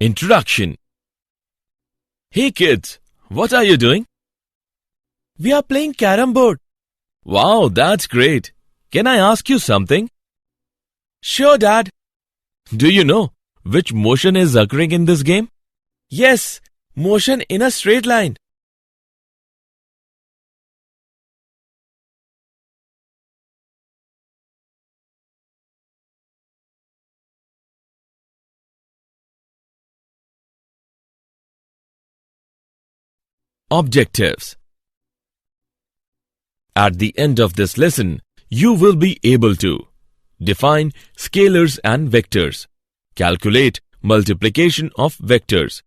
Introduction. Hey kids, what are you doing? We are playing carom board. Wow, that's great. Can I ask you something? Sure, Dad. Do you know which motion is occurring in this game? Yes, motion in a straight line. Objectives. At the end of this lesson, you will be able to define scalars and vectors, calculate multiplication of vectors,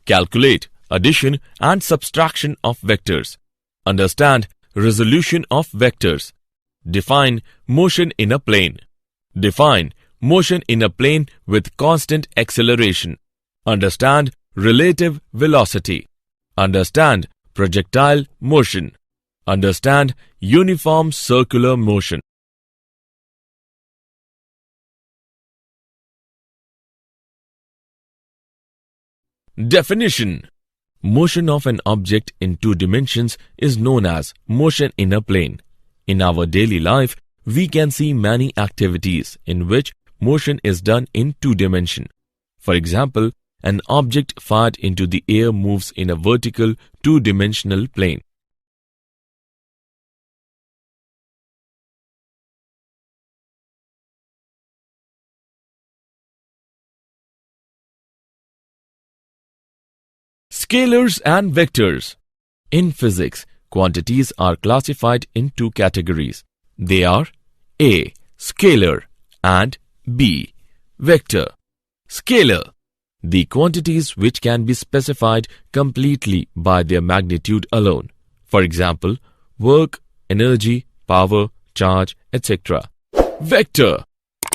calculate addition and subtraction of vectors, understand resolution of vectors, define motion in a plane, define motion in a plane with constant acceleration, understand relative velocity, understand projectile motion, understand uniform circular motion. Definition. Motion of an object in two dimensions is known as motion in a plane. In our daily life, we can see many activities in which motion is done in two dimensions. For example, an object fired into the air moves in a vertical two-dimensional plane. Scalars and vectors. In physics, quantities are classified in two categories. They are A. Scalar and B. Vector. Scalar. The quantities which can be specified completely by their magnitude alone. For example, work, energy, power, charge, etc. Vector.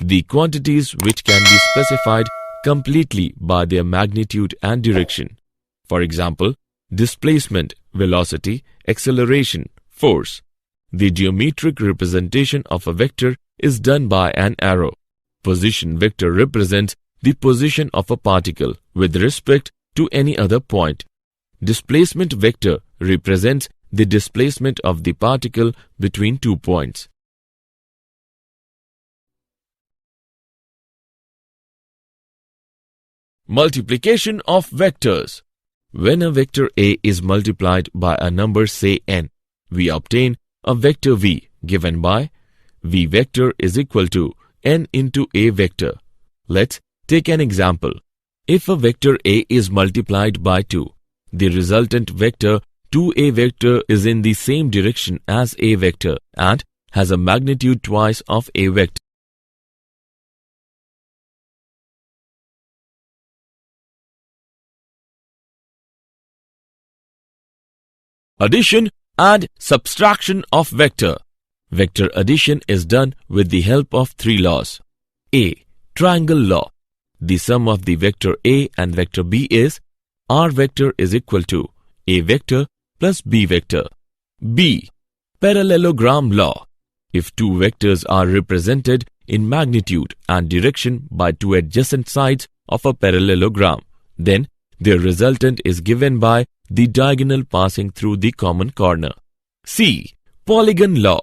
The quantities which can be specified completely by their magnitude and direction. For example, displacement, velocity, acceleration, force. The geometric representation of a vector is done by an arrow. Position vector represents the position of a particle with respect to any other point. Displacement vector represents the displacement of the particle between 2 points. Multiplication of vectors. When a vector A is multiplied by a number say n, we obtain a vector V given by V vector is equal to n into A vector. Let's take an example. If a vector A is multiplied by 2, the resultant vector 2A vector is in the same direction as A vector and has a magnitude twice of A vector. Addition and subtraction of vector. Vector addition is done with the help of three laws. A. Triangle law. The sum of the vector A and vector B is R vector is equal to A vector plus B vector. B. Parallelogram law. If two vectors are represented in magnitude and direction by two adjacent sides of a parallelogram, then their resultant is given by the diagonal passing through the common corner. C. Polygon law.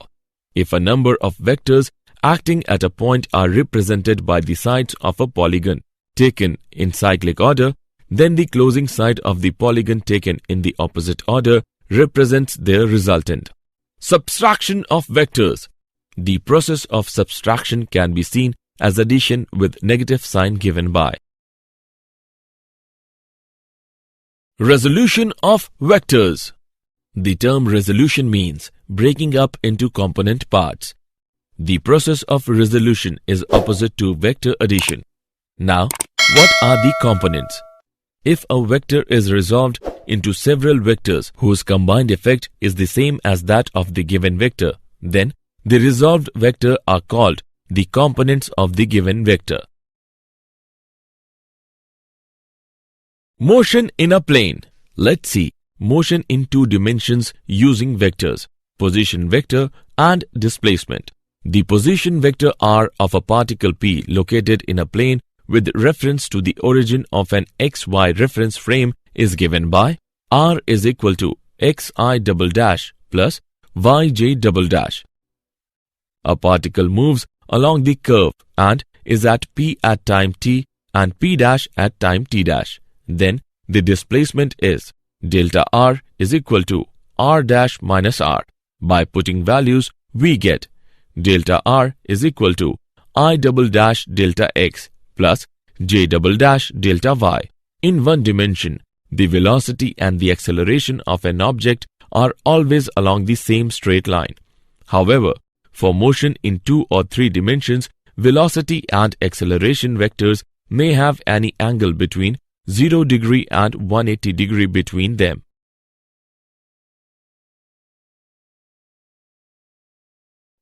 If a number of vectors acting at a point are represented by the sides of a polygon taken in cyclic order, then the closing side of the polygon taken in the opposite order represents their resultant. Subtraction of vectors. The process of subtraction can be seen as addition with negative sign given by. Resolution of vectors. The term resolution means breaking up into component parts. The process of resolution is opposite to vector addition. Now, what are the components? If a vector is resolved into several vectors whose combined effect is the same as that of the given vector, then the resolved vector are called the components of the given vector. Motion in a plane. Let's see motion in two dimensions using vectors, position vector and displacement. The position vector R of a particle P located in a plane with reference to the origin of an XY reference frame is given by R is equal to XI double dash plus YJ double dash. A particle moves along the curve and is at P at time t and P dash at time t dash. Then the displacement is delta R is equal to R dash minus R. By putting values, we get delta R is equal to I double dash delta X plus J double dash delta Y. In one dimension, the velocity and the acceleration of an object are always along the same straight line. However, for motion in 2 or 3 dimensions, velocity and acceleration vectors may have any angle between 0 degree and 180 degree between them.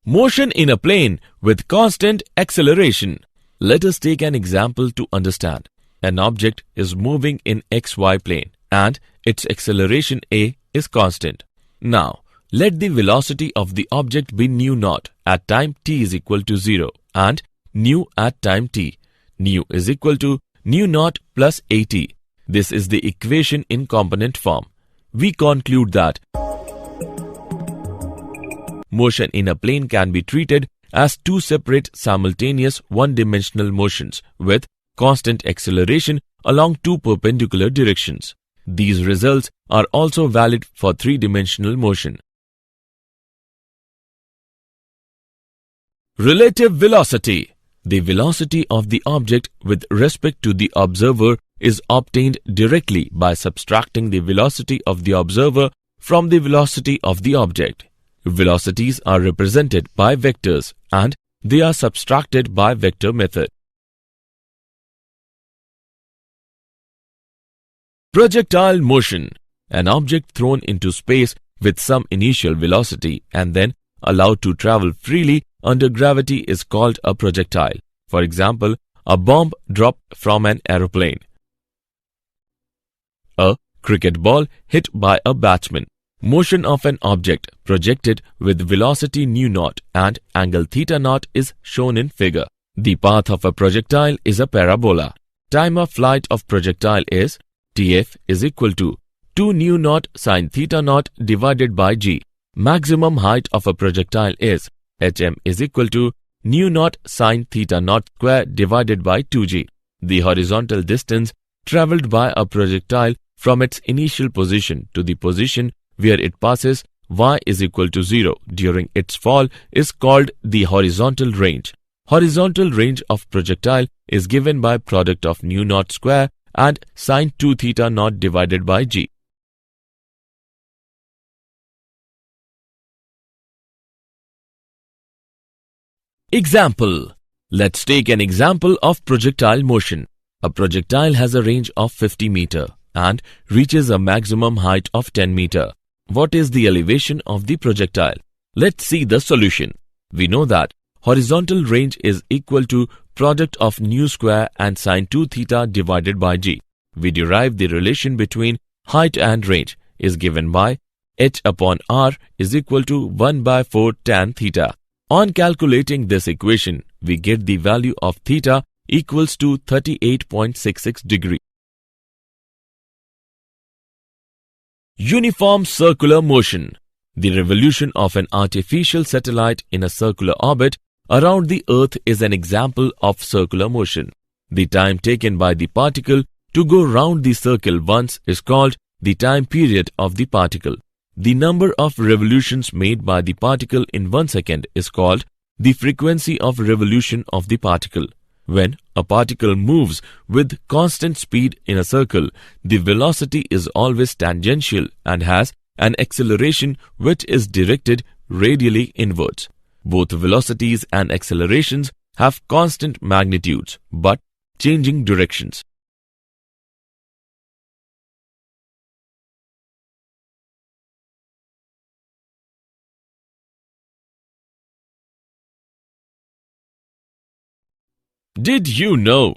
Motion in a plane with constant acceleration. Let us take an example to understand. An object is moving in xy plane and its acceleration a is constant. Now, let the velocity of the object be nu naught at time t is equal to 0 and nu at time t. Nu is equal to nu naught plus at. This is the equation in component form. We conclude that motion in a plane can be treated as 2 separate simultaneous one-dimensional motions with constant acceleration along 2 perpendicular directions. These results are also valid for 3-dimensional motion. Relative velocity. The velocity of the object with respect to the observer is obtained directly by subtracting the velocity of the observer from the velocity of the object. Velocities are represented by vectors and they are subtracted by vector method. Projectile motion. An object thrown into space with some initial velocity and then allowed to travel freely under gravity is called a projectile. For example, a bomb dropped from an aeroplane. A cricket ball hit by a batsman. Motion of an object projected with velocity nu naught and angle theta naught is shown in figure. The path of a projectile is a parabola. Time of flight of projectile is Tf is equal to 2 nu naught sin theta naught divided by g. Maximum height of a projectile is Hm is equal to nu naught sin theta naught square divided by 2g. The horizontal distance travelled by a projectile from its initial position to the position where it passes y is equal to 0 during its fall is called the horizontal range. Horizontal range of projectile is given by product of nu naught square and sin 2 theta naught divided by g. Example. Let's take an example of projectile motion. A projectile has a range of 50 meter and reaches a maximum height of 10 meter. What is the elevation of the projectile? Let's see the solution. We know that horizontal range is equal to product of nu square and sin 2 theta divided by g. We derive the relation between height and range is given by h upon r is equal to 1 by 4 tan theta. On calculating this equation, we get the value of theta equals to 38.66 degree. Uniform circular motion. The revolution of an artificial satellite in a circular orbit around the Earth is an example of circular motion. The time taken by the particle to go round the circle once is called the time period of the particle. The number of revolutions made by the particle in 1 second is called the frequency of revolution of the particle. When a particle moves with constant speed in a circle, the velocity is always tangential and has an acceleration which is directed radially inwards. Both velocities and accelerations have constant magnitudes but changing directions. Did you know?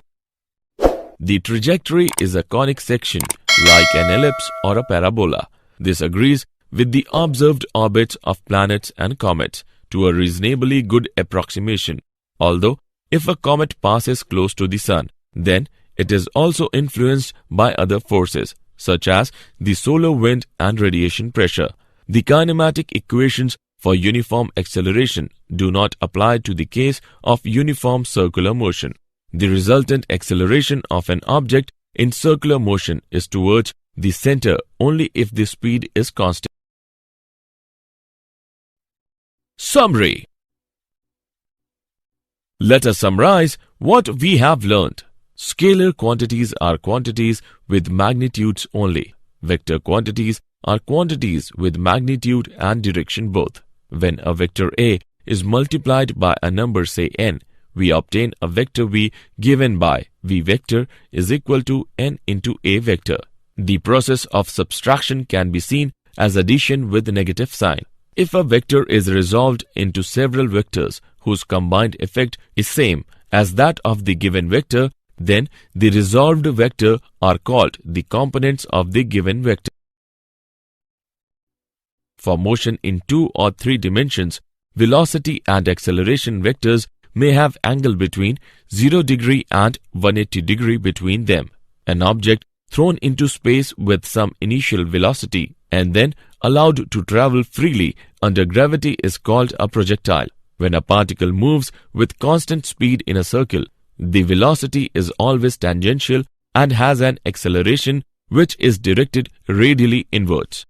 The trajectory is a conic section like an ellipse or a parabola. This agrees with the observed orbits of planets and comets to a reasonably good approximation. Although, if a comet passes close to the Sun, then it is also influenced by other forces, such as the solar wind and radiation pressure. The kinematic equations for uniform acceleration do not apply to the case of uniform circular motion. The resultant acceleration of an object in circular motion is towards the center only if the speed is constant. Summary. Let us summarize what we have learned. Scalar quantities are quantities with magnitudes only. Vector quantities are quantities with magnitude and direction both. When a vector A is multiplied by a number say n, we obtain a vector v given by v vector is equal to n into a vector. The process of subtraction can be seen as addition with negative sign. If a vector is resolved into several vectors whose combined effect is same as that of the given vector, then the resolved vector are called the components of the given vector. For motion in 2 or 3 dimensions, velocity and acceleration vectors may have angle between 0 degree and 180 degree between them. An object thrown into space with some initial velocity and then allowed to travel freely under gravity is called a projectile. When a particle moves with constant speed in a circle, the velocity is always tangential and has an acceleration which is directed radially inwards.